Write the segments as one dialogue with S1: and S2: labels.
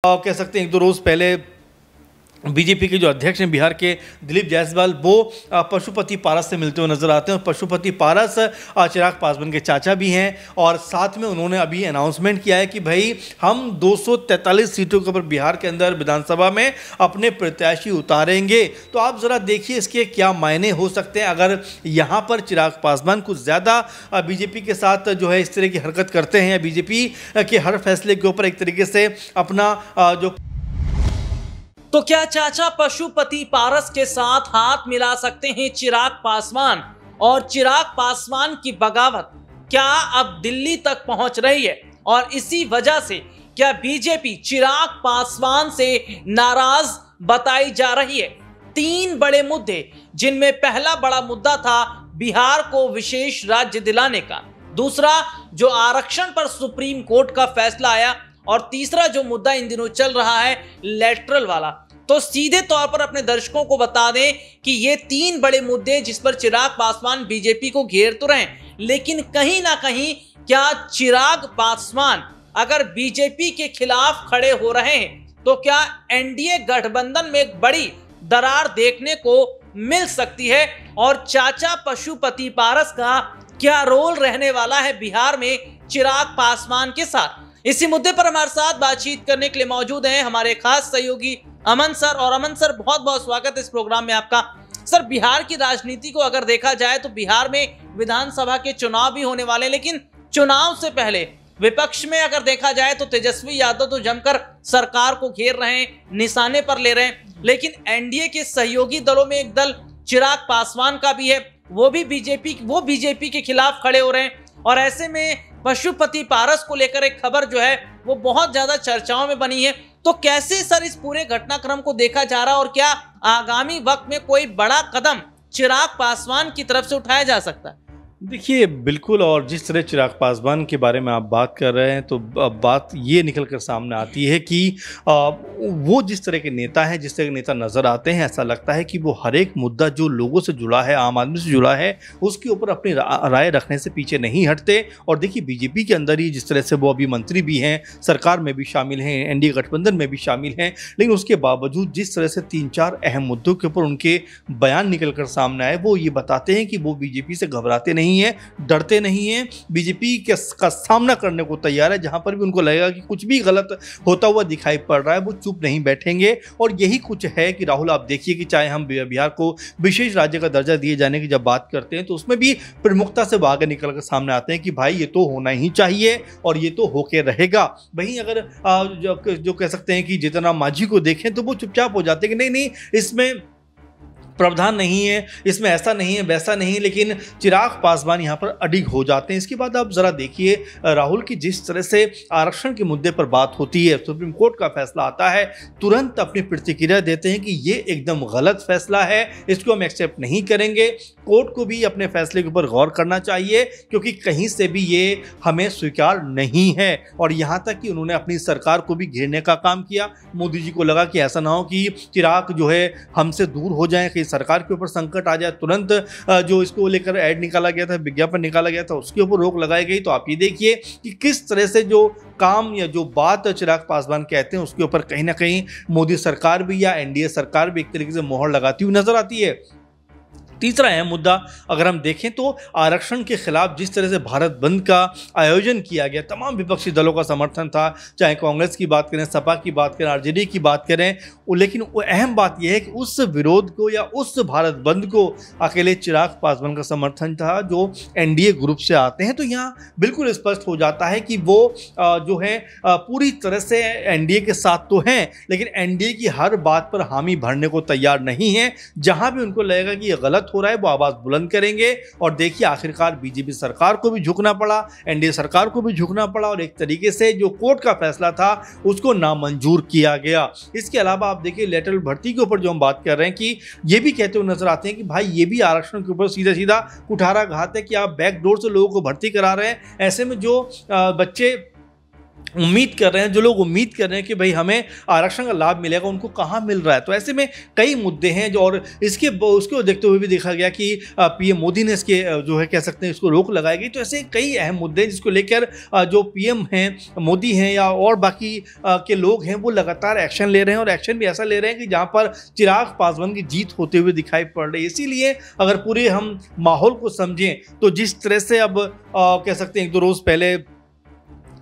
S1: कह सकते हैं एक दो रोज़ पहले बीजेपी के जो अध्यक्ष हैं बिहार के दिलीप जायसवाल वो पशुपति पारस से मिलते हुए नजर आते हैं और पशुपति पारस चिराग पासवान के चाचा भी हैं और साथ में उन्होंने अभी अनाउंसमेंट किया है कि भाई हम 243 सीटों के ऊपर बिहार के अंदर विधानसभा में अपने प्रत्याशी उतारेंगे। तो आप ज़रा देखिए इसके क्या मायने हो सकते हैं अगर यहाँ पर चिराग पासवान कुछ ज़्यादा बीजेपी के साथ जो है इस तरह की हरकत करते हैं या बीजेपी के हर फैसले के ऊपर एक तरीके से अपना जो
S2: तो क्या चाचा पशुपति पारस के साथ हाथ मिला सकते हैं चिराग पासवान? और चिराग पासवान की बगावत क्या अब दिल्ली तक पहुंच रही है और इसी वजह से क्या बीजेपी चिराग पासवान से नाराज बताई जा रही है? 3 बड़े मुद्दे, जिनमें पहला बड़ा मुद्दा था बिहार को विशेष राज्य दिलाने का, दूसरा जो आरक्षण पर सुप्रीम कोर्ट का फैसला आया और तीसरा जो मुद्दा इन दिनों चल रहा है लेटरल वाला। तो सीधे तौर पर अपने दर्शकों को बता दें कि ये 3 बड़े मुद्दे जिस पर चिराग पासवान बीजेपी को घेर तो रहे हैं, लेकिन कहीं ना कहीं क्या चिराग पासवान अगर बीजेपी के खिलाफ खड़े हो रहे हैं तो क्या एनडीए गठबंधन में एक बड़ी दरार देखने को मिल सकती है? और चाचा पशुपति पारस का क्या रोल रहने वाला है बिहार में चिराग पासवान के साथ? इसी मुद्दे पर हमारे साथ बातचीत करने के लिए मौजूद हैं हमारे खास सहयोगी अमन सर। और अमन सर, बहुत बहुत स्वागत है इस प्रोग्राम में आपका। सर, बिहार की राजनीति को अगर देखा जाए तो बिहार में विधानसभा के चुनाव भी होने वाले, लेकिन चुनाव से पहले विपक्ष में अगर देखा जाए तो तेजस्वी यादव तो जमकर सरकार को घेर रहे हैं, निशाने पर ले रहे हैं, लेकिन एनडीए के सहयोगी दलों में एक दल चिराग पासवान का भी है, वो बीजेपी के खिलाफ खड़े हो रहे हैं। और ऐसे में पशुपति पारस को लेकर एक खबर जो है वो बहुत ज्यादा चर्चाओं में बनी है। तो कैसे सर इस पूरे घटनाक्रम को देखा जा रहा है और क्या आगामी वक्त में कोई बड़ा कदम चिराग पासवान की तरफ से उठाया जा सकता है?
S1: देखिए बिल्कुल, और जिस तरह चिराग पासवान के बारे में आप बात कर रहे हैं तो बात ये निकल कर सामने आती है कि वो जिस तरह के नेता हैं, जिस तरह के नेता नज़र आते हैं, ऐसा लगता है कि वो हर एक मुद्दा जो लोगों से जुड़ा है, आम आदमी से जुड़ा है, उसके ऊपर अपनी राय रखने से पीछे नहीं हटते। और देखिए बीजेपी के अंदर ही जिस तरह से वो अभी मंत्री भी हैं, सरकार में भी शामिल हैं, एनडीए गठबंधन में भी शामिल हैं, लेकिन उसके बावजूद जिस तरह से 3-4 अहम मुद्दों के ऊपर उनके बयान निकल कर सामने आए, वो ये बताते हैं कि वो बीजेपी से घबराते नहीं है, डरते नहीं है, बीजेपी का सामना करने को तैयार है। जहां पर भी उनको लगेगा कि कुछ भी गलत होता हुआ दिखाई पड़ रहा है वो चुप नहीं बैठेंगे। और यही कुछ है कि राहुल, आप देखिए कि चाहे हम बिहार को विशेष राज्य का दर्जा दिए जाने की जब बात करते हैं तो उसमें भी प्रमुखता से आगे निकल कर सामने आते हैं कि भाई ये तो होना ही चाहिए और ये तो होके रहेगा। वहीं अगर जो कह सकते हैं कि जीतन राम मांझी को देखें तो वो चुपचाप हो जाते हैं कि नहीं इसमें प्रावधान नहीं है, इसमें ऐसा नहीं है, वैसा नहीं, लेकिन चिराग पासवान यहाँ पर अडिग हो जाते हैं। इसके बाद आप ज़रा देखिए राहुल की जिस तरह से आरक्षण के मुद्दे पर बात होती है, सुप्रीम कोर्ट का फैसला आता है, तुरंत अपनी प्रतिक्रिया देते हैं कि ये एकदम गलत फैसला है, इसको हम एक्सेप्ट नहीं करेंगे, कोर्ट को भी अपने फैसले के ऊपर गौर करना चाहिए क्योंकि कहीं से भी ये हमें स्वीकार नहीं है। और यहाँ तक कि उन्होंने अपनी सरकार को भी घेरने का काम किया। मोदी जी को लगा कि ऐसा ना हो कि चिराग जो है हमसे दूर हो जाए, कि सरकार के ऊपर संकट आ जाए, तुरंत जो इसको लेकर ऐड निकाला गया था, विज्ञापन निकाला गया था, उसके ऊपर रोक लगाई गई। तो आप ये देखिए कि किस तरह से जो काम या जो बात चिराग पासवान कहते हैं उसके ऊपर कहीं ना कहीं मोदी सरकार भी या एनडीए सरकार भी एक तरीके से मोहर लगाती हुई नजर आती है। तीसरा अहम मुद्दा अगर हम देखें तो आरक्षण के खिलाफ जिस तरह से भारत बंद का आयोजन किया गया, तमाम विपक्षी दलों का समर्थन था, चाहे कांग्रेस की बात करें, सपा की बात करें, आरजेडी की बात करें, लेकिन वो अहम बात यह है कि उस विरोध को या उस भारत बंद को अकेले चिराग पासवान का समर्थन था जो एनडीए ग्रुप से आते हैं। तो यहाँ बिल्कुल स्पष्ट हो जाता है कि वो जो है पूरी तरह से एनडीए के साथ तो हैं, लेकिन एनडीए की हर बात पर हामी भरने को तैयार नहीं है। जहाँ भी उनको लगेगा कि ये गलत हो रहा है वो आवाज बुलंद करेंगे। और देखिए आखिरकार बीजेपी सरकार को भी झुकना पड़ा, एनडीए सरकार को भी झुकना पड़ा और एक तरीके से जो कोर्ट का फैसला था उसको नामंजूर किया गया। इसके अलावा आप देखिए लेटरल भर्ती के ऊपर जो हम बात कर रहे हैं कि ये भी कहते हुए नजर आते हैं कि भाई ये भी आरक्षण के ऊपर सीधा सीधा कुठाराघात है कि आप बैकडोर से लोगों को भर्ती करा रहे हैं। ऐसे में जो बच्चे उम्मीद कर रहे हैं, जो लोग उम्मीद कर रहे हैं कि भाई हमें आरक्षण का लाभ मिलेगा, उनको कहाँ मिल रहा है। तो ऐसे में कई मुद्दे हैं जो, और उसको देखते हुए भी देखा गया कि पीएम मोदी ने इसके जो है कह सकते हैं इसको रोक लगाई गई। तो ऐसे कई अहम मुद्दे हैं जिसको लेकर जो पीएम हैं, मोदी हैं या और बाकी के लोग हैं, वो लगातार एक्शन ले रहे हैं, और एक्शन भी ऐसा ले रहे हैं कि जहाँ पर चिराग पासवान की जीत होते हुए दिखाई पड़ रही है। इसीलिए अगर पूरे हम माहौल को समझें तो जिस तरह से अब कह सकते हैं 1-2 रोज़ पहले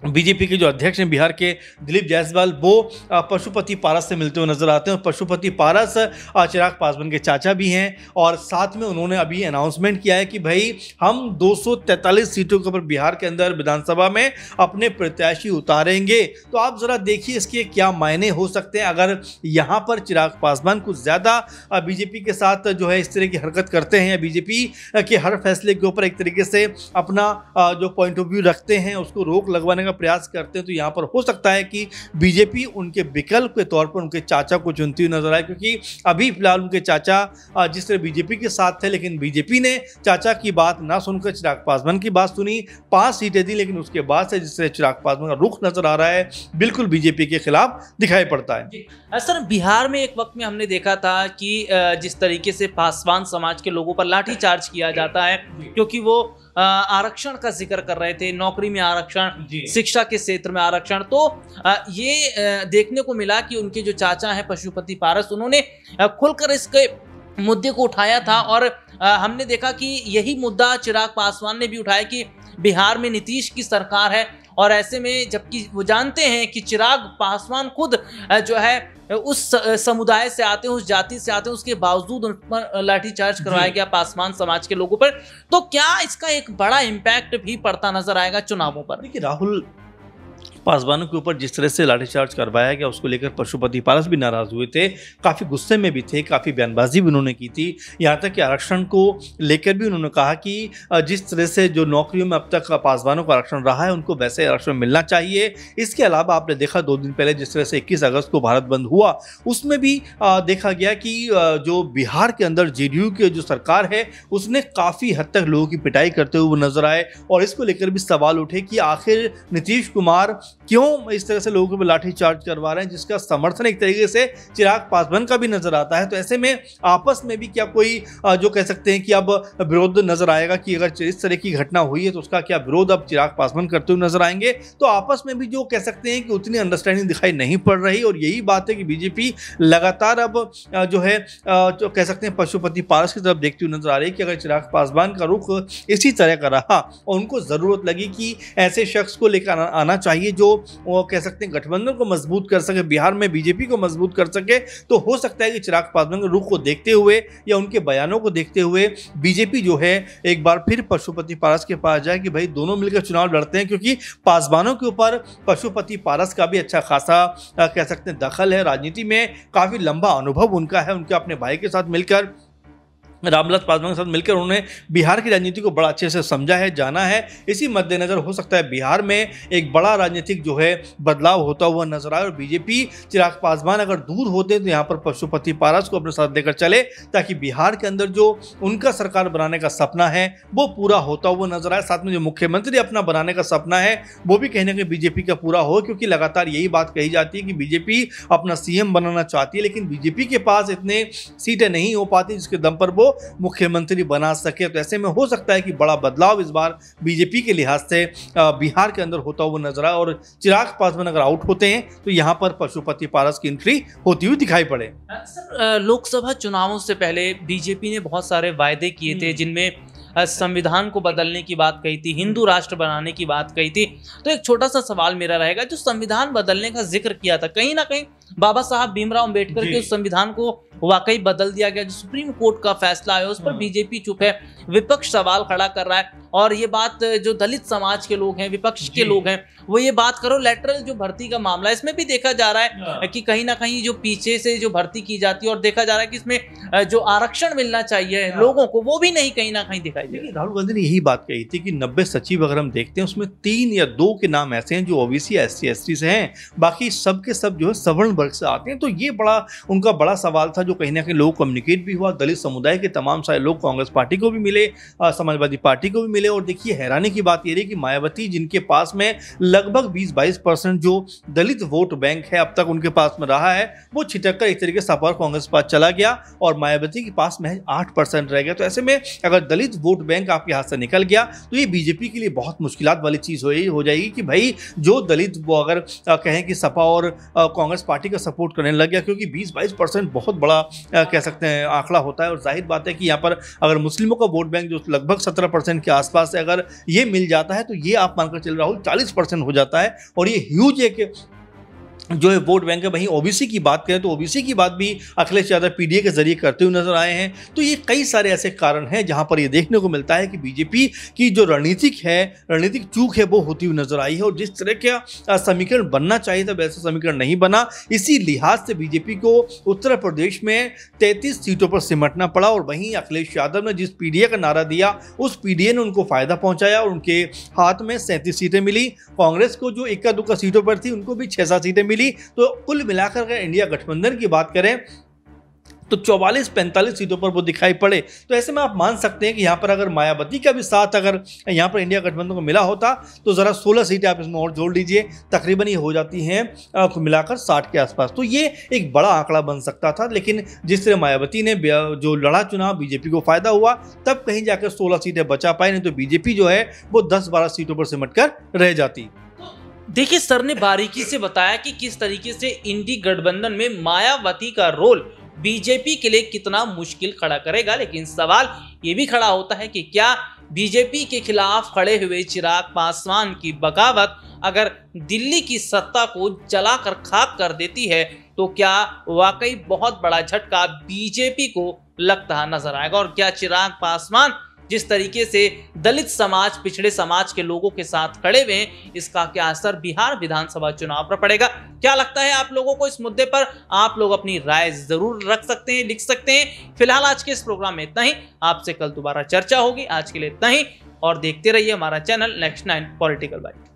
S1: बीजेपी के जो अध्यक्ष हैं बिहार के, दिलीप जायसवाल, वो पशुपति पारस से मिलते हुए नजर आते हैं। और पशुपति पारस चिराग पासवान के चाचा भी हैं, और साथ में उन्होंने अभी अनाउंसमेंट किया है कि भाई हम 243 सीटों के ऊपर बिहार के अंदर विधानसभा में अपने प्रत्याशी उतारेंगे। तो आप जरा देखिए इसके क्या मायने हो सकते हैं अगर यहाँ पर चिराग पासवान कुछ ज़्यादा बीजेपी के साथ जो है इस तरह की हरकत करते हैं, या बीजेपी के हर फैसले के ऊपर एक तरीके से अपना जो पॉइंट ऑफ व्यू रखते हैं उसको रोक लगवाने का प्रयास करते हैं। तो यहां पर हो सकता है कि बीजेपी उनके विकल्प के तौर पर उनके चाचा को चुनती हुई नजर आए, क्योंकि अभी फिलहाल उनके चाचा जिस तरह बीजेपी के साथ थे, लेकिन बीजेपी ने चाचा की बात ना सुनकर चिराग पासवान की बात सुनी, 5 सीटें दी, लेकिन उसके बाद से जिस तरह चिराग पासवान का रुख नजर आ रहा है बिल्कुल बीजेपी के खिलाफ दिखाई पड़ता है।
S2: सर, बिहार में एक वक्त में हमने देखा था कि जिस तरीके से पासवान समाज के लोगों पर लाठीचार्ज किया जाता है, क्योंकि वो आरक्षण का जिक्र कर रहे थे, नौकरी में आरक्षण, शिक्षा के क्षेत्र में आरक्षण। तो ये देखने को मिला कि उनके जो चाचा हैं पशुपति पारस, उन्होंने खुलकर इसके मुद्दे को उठाया था, और हमने देखा कि यही मुद्दा चिराग पासवान ने भी उठाया कि बिहार में नीतीश की सरकार है, और ऐसे में जबकि वो जानते हैं कि चिराग पासवान खुद जो है उस समुदाय से आते हैं, उस जाति से आते हैं, उसके बावजूद उन पर लाठीचार्ज करवाया गया पासवान समाज के लोगों पर। तो क्या इसका एक बड़ा इम्पैक्ट भी पड़ता नजर आएगा चुनावों पर?
S1: देखिए, राहुल पासवानों के ऊपर जिस तरह से लाठीचार्ज करवाया गया उसको लेकर पशुपति पारस भी नाराज हुए थे, काफ़ी गुस्से में भी थे, काफ़ी बयानबाजी भी उन्होंने की थी। यहाँ तक कि आरक्षण को लेकर भी उन्होंने कहा कि जिस तरह से जो नौकरियों में अब तक पासवानों का आरक्षण रहा है उनको वैसे आरक्षण मिलना चाहिए। इसके अलावा आपने देखा 2 दिन पहले जिस तरह से 21 अगस्त को भारत बंद हुआ, उसमें भी देखा गया कि जो बिहार के अंदर जेडीयू की जो सरकार है उसने काफ़ी हद तक लोगों की पिटाई करते हुए नजर आए, और इसको लेकर भी सवाल उठे कि आखिर नीतीश कुमार क्यों इस तरह से लोगों पर लाठीचार्ज करवा रहे हैं, जिसका समर्थन एक तरीके से चिराग पासवान का भी नजर आता है। तो ऐसे में आपस में भी क्या कोई जो कह सकते हैं कि अब विरोध नजर आएगा कि अगर इस तरह की घटना हुई है तो उसका क्या विरोध अब चिराग पासवान करते हुए नजर आएंगे। तो आपस में भी जो कह सकते हैं कि उतनी अंडरस्टैंडिंग दिखाई नहीं पड़ रही, और यही बात है कि बीजेपी लगातार अब जो है जो कह सकते हैं पशुपति पारस की तरफ देखती हुई नजर आ रही है कि अगर चिराग पासवान का रुख इसी तरह का रहा और उनको जरूरत लगी कि ऐसे शख्स को लेकर आना चाहिए जो वो कह सकते हैं गठबंधन को मजबूत कर सके, बिहार में बीजेपी को मजबूत कर सके, तो हो सकता है कि चिराग पासवान के रुख को देखते हुए या उनके बयानों को देखते हुए बीजेपी जो है एक बार फिर पशुपति पारस के पास जाए कि भाई दोनों मिलकर चुनाव लड़ते हैं, क्योंकि पासवानों के ऊपर पशुपति पारस का भी अच्छा खासा कह सकते हैं दखल है, राजनीति में काफी लंबा अनुभव उनका है। उनके अपने भाई के साथ मिलकर, रामविलास पासवान के साथ मिलकर उन्होंने बिहार की राजनीति को बड़ा अच्छे से समझा है, जाना है। इसी मद्देनजर हो सकता है बिहार में एक बड़ा राजनीतिक जो है बदलाव होता हुआ नजर आए, और बीजेपी चिराग पासवान अगर दूर होते तो यहाँ पर पशुपति पारस को अपने साथ लेकर चले, ताकि बिहार के अंदर जो उनका सरकार बनाने का सपना है वो पूरा होता हुआ नजर आए। साथ में जो मुख्यमंत्री अपना बनाने का सपना है वो भी कहीं ना कहीं बीजेपी का पूरा हो, क्योंकि लगातार यही बात कही जाती है कि बीजेपी अपना सीएम बनाना चाहती है, लेकिन बीजेपी के पास इतने सीटें नहीं हो पाती जिसके दम पर वो मुख्यमंत्री बना सके। तो ऐसे में हो सकता है कि बड़ा बदलाव इस बार बीजेपी के लिहाज से बिहार के अंदर होता हुआ नजर आए, और चिराग पासवान अगर आउट होते हैं तो यहां पर पशुपति पारस की एंट्री होती हुई दिखाई पड़े।
S2: सर, लोकसभा चुनावों से पहले बीजेपी ने बहुत सारे वायदे किए थे, जिनमें संविधान को बदलने की बात कही थी, हिंदू राष्ट्र बनाने की बात कही थी। तो एक छोटा सा सवाल मेरा रहेगा, जो संविधान बदलने का जिक्र किया था, कहीं ना कहीं बाबा साहब भीमराव अंबेडकर के उस संविधान को वाकई बदल दिया गया? जो सुप्रीम कोर्ट का फैसला है उस पर बीजेपी चुप है, विपक्ष सवाल खड़ा कर रहा है, और ये बात जो दलित समाज के लोग हैं, विपक्ष के लोग हैं, वो ये बात करो लेटरल जो भर्ती का मामला है, इसमें भी देखा जा रहा है कि कहीं ना कहीं जो पीछे से जो भर्ती की जाती है, और देखा जा रहा है कि इसमें जो आरक्षण मिलना चाहिए लोगों को, वो भी नहीं कहीं ना कहीं दिखाई दे।
S1: राहुल गांधी ने यही बात कही थी कि 90 सचिव अगर हम देखते हैं उसमें 3 या 2 के नाम ऐसे हैं जो ओबीसी SC ST से हैं, बाकी सब के सब जो है सवर्ण वर्ग से आते हैं। तो ये बड़ा उनका बड़ा सवाल था जो कहीं ना कहीं लोग कम्युनिकेट भी हुआ। दलित समुदाय के तमाम सारे लोग कांग्रेस पार्टी को भी मिले, समाजवादी पार्टी को भी मिले। और देखिए हैरानी की बात यह रही कि मायावती जिनके पास में लगभग 20-22% जो दलित वोट बैंक है अब तक उनके पास में रहा है, वो छिटक कर एक तरीके से सपा और कांग्रेस के पास चला गया और मायावती के पास महज 8% रह गया। तो ऐसे में अगर दलित वोट बैंक आपके हाथ से निकल गया तो ये बीजेपी के लिए बहुत मुश्किलात वाली चीज हो जाएगी कि भाई जो दलित वो अगर कहें कि सपा और कांग्रेस पार्टी का सपोर्ट करने लग गया, क्योंकि 20-22% बहुत बड़ा कह सकते हैं आंकड़ा होता है। और जाहिर बात है कि यहाँ पर अगर मुस्लिमों का वोट बैंक जो लगभग 17% के आसपास है, अगर ये मिल जाता है तो ये आप मानकर चल रहा हो 40% हो जाता है और ये ह्यूज एक जो है वोट बैंक है। वहीं ओबीसी की बात करें तो ओबीसी की बात भी अखिलेश यादव पीडीए के जरिए करते हुए नजर आए हैं। तो ये कई सारे ऐसे कारण हैं जहां पर ये देखने को मिलता है कि बीजेपी की जो रणनीतिक चूक है वो होती हुई नजर आई है और जिस तरह का समीकरण बनना चाहिए था वैसा समीकरण नहीं बना। इसी लिहाज से बीजेपी को उत्तर प्रदेश में 33 सीटों पर सिमटना पड़ा और वहीं अखिलेश यादव ने जिस पीडीए का नारा दिया उस पीडीए ने उनको फायदा पहुंचाया और उनके हाथ में 37 सीटें मिली। कांग्रेस को जो इक्का दुक्का सीटों पर थी उनको भी 6-7 सीटें मिली। तो कुल मिलाकर अगर इंडिया गठबंधन की बात करें तो 44-45 सीटों पर वो दिखाई पड़े। तो ऐसे में आप मान सकते हैं कि यहाँ पर अगर मायावती का भी साथ अगर यहाँ पर इंडिया गठबंधन को मिला होता तो ज़रा 16 सीटें आप इसमें और जोड़ लीजिए, तकरीबन ये हो जाती हैं मिलाकर 60 के आसपास। तो ये एक बड़ा आंकड़ा बन सकता था, लेकिन जिस तरह मायावती ने जो लड़ा चुनाव बीजेपी को फायदा हुआ तब कहीं जाकर 16 सीटें बचा पाई, नहीं तो बीजेपी जो है वो 10-12 सीटों पर सिमट कर रह जाती।
S2: देखिए सर ने बारीकी से बताया कि किस तरीके से इंडी गठबंधन में मायावती का रोल बीजेपी के लिए कितना मुश्किल खड़ा करेगा। लेकिन सवाल ये भी खड़ा होता है कि क्या बीजेपी के खिलाफ खड़े हुए चिराग पासवान की बगावत अगर दिल्ली की सत्ता को जलाकर खाक कर देती है तो क्या वाकई बहुत बड़ा झटका बीजेपी को लगता नजर आएगा। और क्या चिराग पासवान जिस तरीके से दलित समाज, पिछड़े समाज के लोगों के साथ खड़े हुए हैं, इसका क्या असर बिहार विधानसभा चुनाव पर पड़ेगा? क्या लगता है आप लोगों को इस मुद्दे पर? आप लोग अपनी राय जरूर रख सकते हैं, लिख सकते हैं। फिलहाल आज के इस प्रोग्राम में इतना ही, आपसे कल दोबारा चर्चा होगी। आज के लिए इतना ही और देखते रहिए हमारा चैनल नेक्स्ट 9 पॉलिटिकल बाइट।